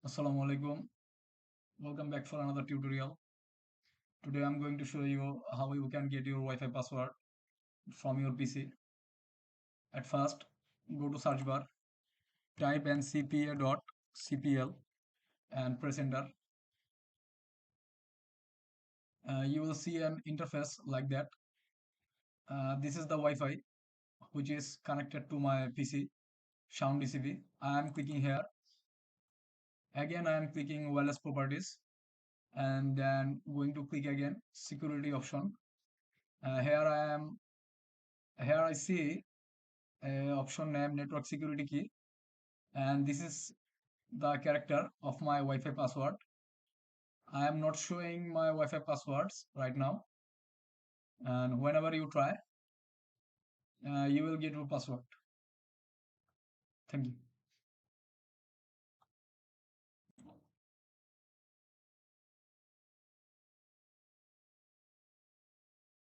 Assalamu alaikum. Welcome back for another tutorial. Today I'm going to show you how you can get your Wi-Fi password from your PC. At first, go to search bar, type 𝗙𝗂𝗿 and press enter. You will see an interface like that. This is the Wi-Fi which is connected to my PC, 𝗙𝗵𝗵. I am clicking here. Again, I am clicking wireless properties and then going to click again security option. Here I see option name network security key, and this is the character of my Wi-Fi password. I am not showing my Wi-Fi passwords right now, and whenever you try, you will get your password. Thank you.